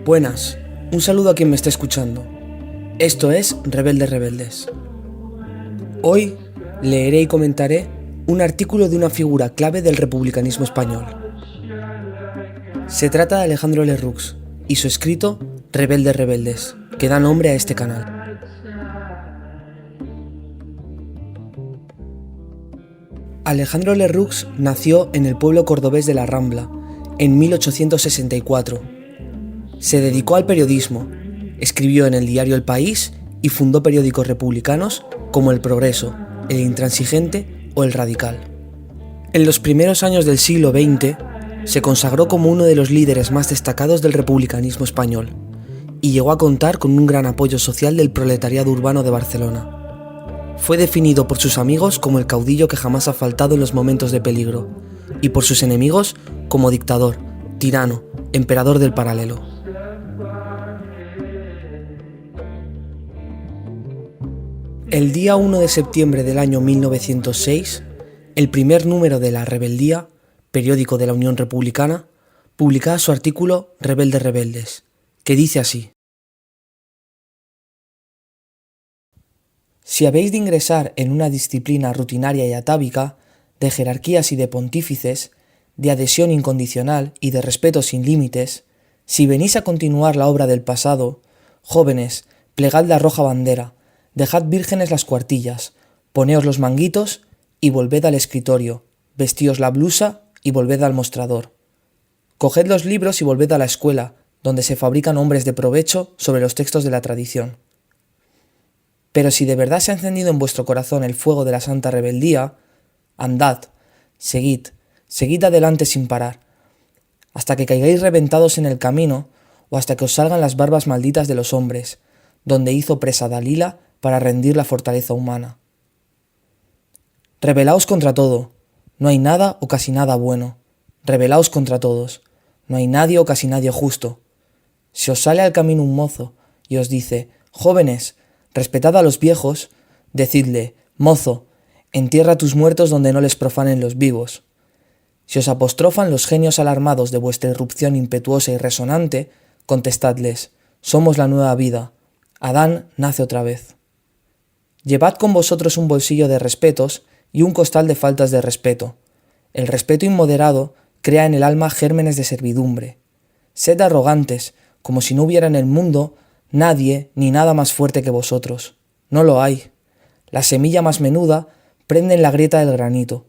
Buenas, un saludo a quien me esté escuchando. Esto es Rebeldes Rebeldes. Hoy leeré y comentaré un artículo de una figura clave del republicanismo español. Se trata de Alejandro Lerroux y su escrito Rebeldes Rebeldes, que da nombre a este canal. Alejandro Lerroux nació en el pueblo cordobés de La Rambla, en 1864. Se dedicó al periodismo, escribió en el diario El País y fundó periódicos republicanos como El Progreso, El Intransigente o El Radical. En los primeros años del siglo XX se consagró como uno de los líderes más destacados del republicanismo español y llegó a contar con un gran apoyo social del proletariado urbano de Barcelona. Fue definido por sus amigos como el caudillo que jamás ha faltado en los momentos de peligro y por sus enemigos como dictador, tirano, emperador del paralelo. El día 1 de septiembre del año 1906, el primer número de La Rebeldía, periódico de la Unión Republicana, publicaba su artículo Rebeldes Rebeldes, que dice así: Si habéis de ingresar en una disciplina rutinaria y atávica, de jerarquías y de pontífices, de adhesión incondicional y de respeto sin límites, si venís a continuar la obra del pasado, jóvenes, plegad la roja bandera, dejad vírgenes las cuartillas, poneos los manguitos y volved al escritorio, vestíos la blusa y volved al mostrador. Coged los libros y volved a la escuela, donde se fabrican hombres de provecho sobre los textos de la tradición. Pero si de verdad se ha encendido en vuestro corazón el fuego de la santa rebeldía, andad, seguid adelante sin parar, hasta que caigáis reventados en el camino o hasta que os salgan las barbas malditas de los hombres, donde hizo presa Dalila para rendir la fortaleza humana. Rebelaos contra todo, no hay nada o casi nada bueno. Rebelaos contra todos, no hay nadie o casi nadie justo. Si os sale al camino un mozo y os dice: jóvenes, respetad a los viejos, decidle: mozo, entierra tus muertos donde no les profanen los vivos. Si os apostrofan los genios alarmados de vuestra irrupción impetuosa y resonante, contestadles: somos la nueva vida, Adán nace otra vez. Llevad con vosotros un bolsillo de respetos y un costal de faltas de respeto. El respeto inmoderado crea en el alma gérmenes de servidumbre. Sed arrogantes, como si no hubiera en el mundo nadie ni nada más fuerte que vosotros. No lo hay. La semilla más menuda prende en la grieta del granito,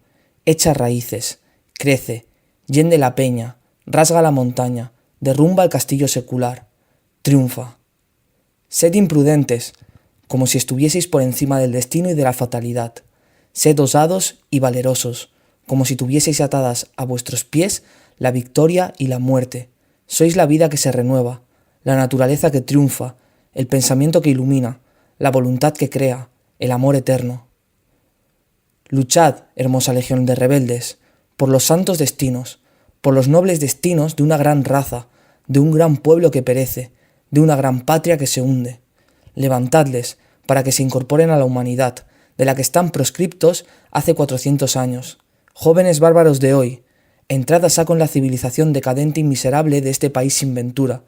echa raíces, crece, yende la peña, rasga la montaña, derrumba el castillo secular, triunfa. Sed imprudentes, como si estuvieseis por encima del destino y de la fatalidad. Sed osados y valerosos, como si tuvieseis atadas a vuestros pies la victoria y la muerte. Sois la vida que se renueva, la naturaleza que triunfa, el pensamiento que ilumina, la voluntad que crea, el amor eterno. Luchad, hermosa legión de rebeldes, por los santos destinos, por los nobles destinos de una gran raza, de un gran pueblo que perece, de una gran patria que se hunde. Levantadles para que se incorporen a la humanidad, de la que están proscriptos hace 400 años. Jóvenes bárbaros de hoy, entrad a saco en la civilización decadente y miserable de este país sin ventura.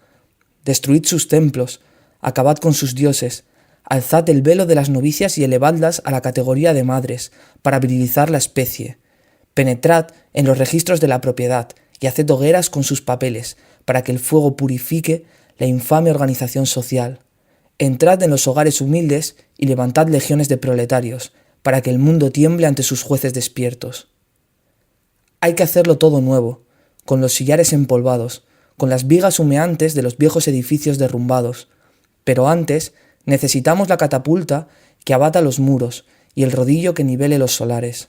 Destruid sus templos, acabad con sus dioses, alzad el velo de las novicias y elevadlas a la categoría de madres, para virilizar la especie. Penetrad en los registros de la propiedad y haced hogueras con sus papeles, para que el fuego purifique la infame organización social. Entrad en los hogares humildes y levantad legiones de proletarios, para que el mundo tiemble ante sus jueces despiertos. Hay que hacerlo todo nuevo, con los sillares empolvados, con las vigas humeantes de los viejos edificios derrumbados. Pero antes necesitamos la catapulta que abata los muros y el rodillo que nivele los solares.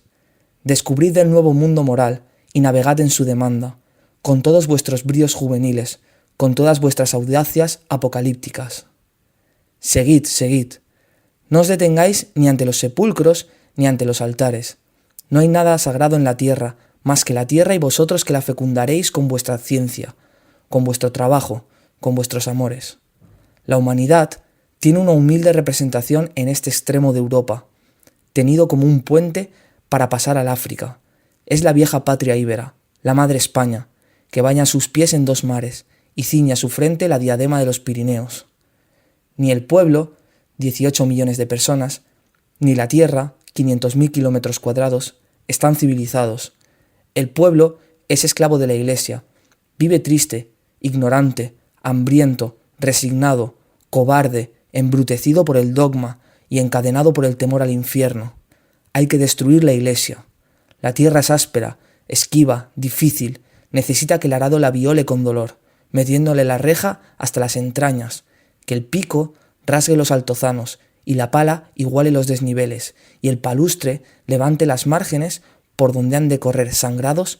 Descubrid el nuevo mundo moral y navegad en su demanda, con todos vuestros bríos juveniles, con todas vuestras audacias apocalípticas. Seguid, seguid. No os detengáis ni ante los sepulcros ni ante los altares. No hay nada sagrado en la tierra, más que la tierra y vosotros que la fecundaréis con vuestra ciencia, con vuestro trabajo, con vuestros amores. La humanidad tiene una humilde representación en este extremo de Europa, tenido como un puente para pasar al África. Es la vieja patria íbera, la madre España, que baña sus pies en dos mares y ciñe a su frente la diadema de los Pirineos. Ni el pueblo, 18 millones de personas, ni la tierra, 500.000 kilómetros cuadrados, están civilizados. El pueblo es esclavo de la Iglesia, vive triste, ignorante, hambriento, resignado, cobarde, embrutecido por el dogma y encadenado por el temor al infierno. Hay que destruir la Iglesia. La tierra es áspera, esquiva, difícil, necesita que el arado la viole con dolor, metiéndole la reja hasta las entrañas, que el pico rasgue los altozanos y la pala iguale los desniveles, y el palustre levante las márgenes por donde han de correr sangrados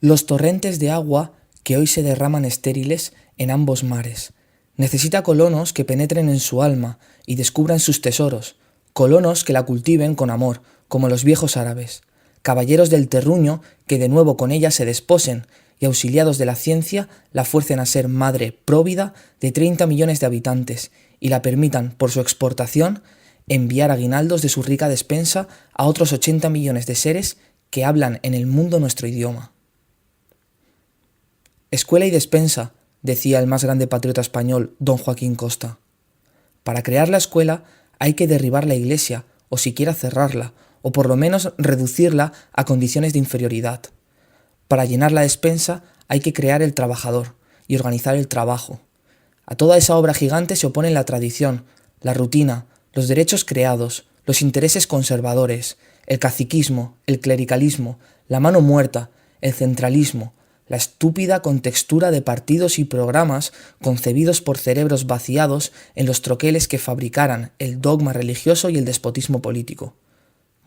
los torrentes de agua que hoy se derraman estériles en ambos mares. Necesita colonos que penetren en su alma y descubran sus tesoros, colonos que la cultiven con amor, como los viejos árabes, caballeros del terruño que de nuevo con ella se desposen y auxiliados de la ciencia la fuercen a ser madre próvida de 30 millones de habitantes y la permitan, por su exportación, enviar aguinaldos de su rica despensa a otros 80 millones de seres que hablan en el mundo nuestro idioma. Escuela y despensa, decía el más grande patriota español, don Joaquín Costa. Para crear la escuela hay que derribar la Iglesia, o siquiera cerrarla, o por lo menos reducirla a condiciones de inferioridad. Para llenar la despensa hay que crear el trabajador y organizar el trabajo. A toda esa obra gigante se oponen la tradición, la rutina, los derechos creados, los intereses conservadores, el caciquismo, el clericalismo, la mano muerta, el centralismo, la estúpida contextura de partidos y programas concebidos por cerebros vaciados en los troqueles que fabricaran el dogma religioso y el despotismo político.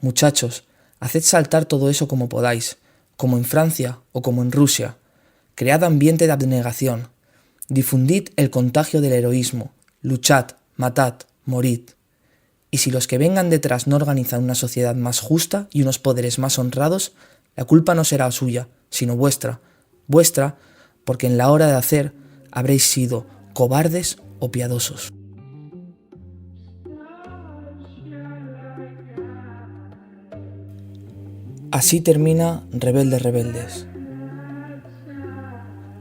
Muchachos, haced saltar todo eso como podáis, como en Francia o como en Rusia. Cread ambiente de abnegación. Difundid el contagio del heroísmo. Luchad, matad, morid. Y si los que vengan detrás no organizan una sociedad más justa y unos poderes más honrados, la culpa no será suya, sino vuestra. Vuestra, porque en la hora de hacer habréis sido cobardes o piadosos. Así termina Rebeldes Rebeldes.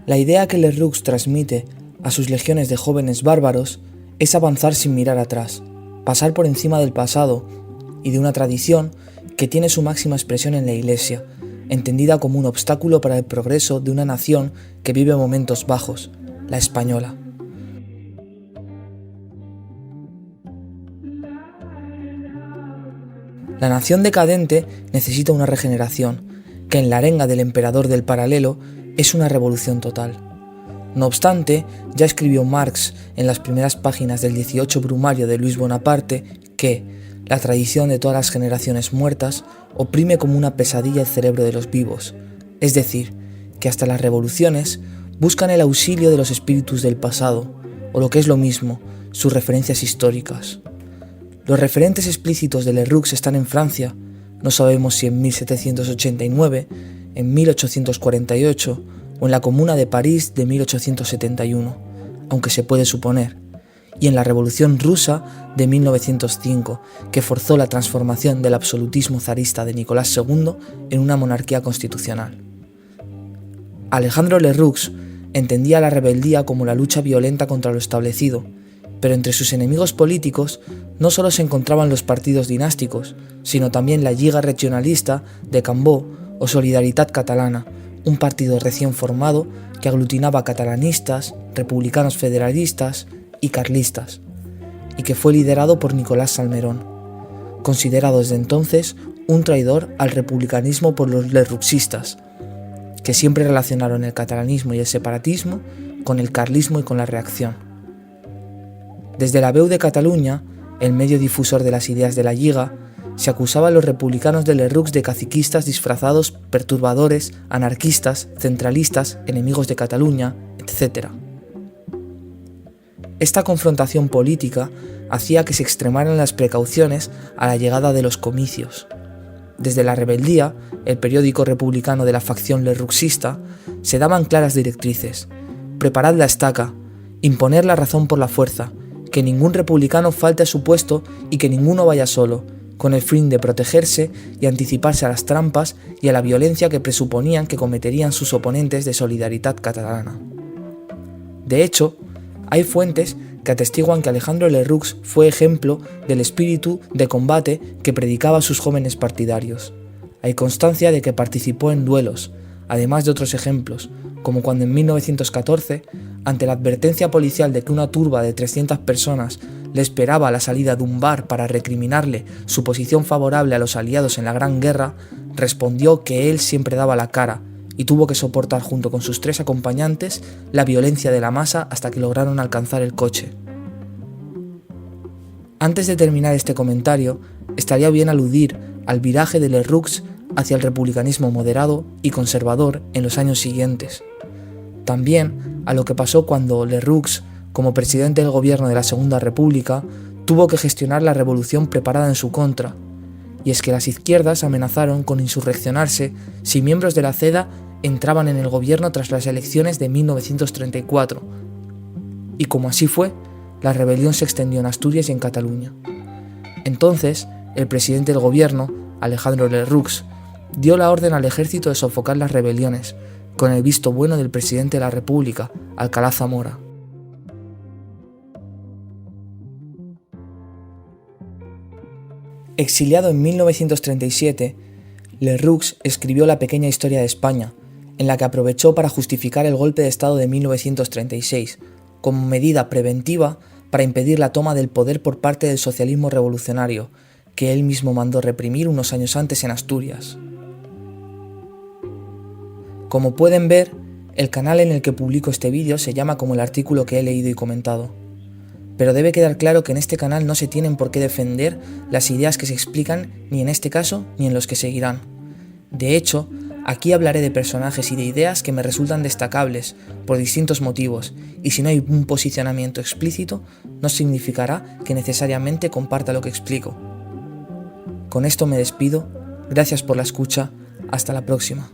La idea que Lerroux transmite a sus legiones de jóvenes bárbaros es avanzar sin mirar atrás, pasar por encima del pasado y de una tradición que tiene su máxima expresión en la Iglesia, entendida como un obstáculo para el progreso de una nación que vive momentos bajos, la española. La nación decadente necesita una regeneración, que en la arenga del emperador del paralelo es una revolución total. No obstante, ya escribió Marx en las primeras páginas del 18 Brumario de Luis Bonaparte que la tradición de todas las generaciones muertas oprime como una pesadilla el cerebro de los vivos, es decir, que hasta las revoluciones buscan el auxilio de los espíritus del pasado, o lo que es lo mismo, sus referencias históricas. Los referentes explícitos de Lerroux están en Francia, no sabemos si en 1789, en 1848 o en la Comuna de París de 1871, aunque se puede suponer, y en la Revolución Rusa de 1905, que forzó la transformación del absolutismo zarista de Nicolás II en una monarquía constitucional. Alejandro Lerroux entendía la rebeldía como la lucha violenta contra lo establecido, pero entre sus enemigos políticos no solo se encontraban los partidos dinásticos, sino también la Lliga Regionalista de Cambó o Solidaritat Catalana, un partido recién formado que aglutinaba catalanistas, republicanos federalistas y carlistas, y que fue liderado por Nicolás Salmerón, considerado desde entonces un traidor al republicanismo por los lerrouxistas, que siempre relacionaron el catalanismo y el separatismo con el carlismo y con la reacción. Desde la Veu de Cataluña, el medio difusor de las ideas de la Lliga, se acusaba a los republicanos de Lerroux de caciquistas disfrazados, perturbadores, anarquistas, centralistas, enemigos de Cataluña, etc. Esta confrontación política hacía que se extremaran las precauciones a la llegada de los comicios. Desde La Rebeldía, el periódico republicano de la facción lerrouxista, se daban claras directrices: preparad la estaca, imponer la razón por la fuerza, que ningún republicano falte a su puesto y que ninguno vaya solo, con el fin de protegerse y anticiparse a las trampas y a la violencia que presuponían que cometerían sus oponentes de Solidaritat Catalana. De hecho, hay fuentes que atestiguan que Alejandro Lerroux fue ejemplo del espíritu de combate que predicaba a sus jóvenes partidarios. Hay constancia de que participó en duelos, además de otros ejemplos, como cuando en 1914, ante la advertencia policial de que una turba de 300 personas le esperaba a la salida de un bar para recriminarle su posición favorable a los aliados en la Gran Guerra, respondió que él siempre daba la cara y tuvo que soportar junto con sus 3 acompañantes la violencia de la masa hasta que lograron alcanzar el coche. Antes de terminar este comentario, estaría bien aludir al viraje de Lerroux hacia el republicanismo moderado y conservador en los años siguientes. También a lo que pasó cuando Lerroux, como presidente del gobierno de la Segunda República, tuvo que gestionar la revolución preparada en su contra. Y es que las izquierdas amenazaron con insurreccionarse si miembros de la CEDA entraban en el gobierno tras las elecciones de 1934. Y como así fue, la rebelión se extendió en Asturias y en Cataluña. Entonces, el presidente del gobierno, Alejandro Lerroux, dio la orden al ejército de sofocar las rebeliones, con el visto bueno del presidente de la República, Alcalá Zamora. Exiliado en 1937, Lerroux escribió La pequeña historia de España, en la que aprovechó para justificar el golpe de Estado de 1936, como medida preventiva para impedir la toma del poder por parte del socialismo revolucionario, que él mismo mandó reprimir unos años antes en Asturias. Como pueden ver, el canal en el que publico este vídeo se llama como el artículo que he leído y comentado. Pero debe quedar claro que en este canal no se tienen por qué defender las ideas que se explican ni en este caso ni en los que seguirán. De hecho, aquí hablaré de personajes y de ideas que me resultan destacables por distintos motivos, y si no hay un posicionamiento explícito, no significará que necesariamente comparta lo que explico. Con esto me despido, gracias por la escucha, hasta la próxima.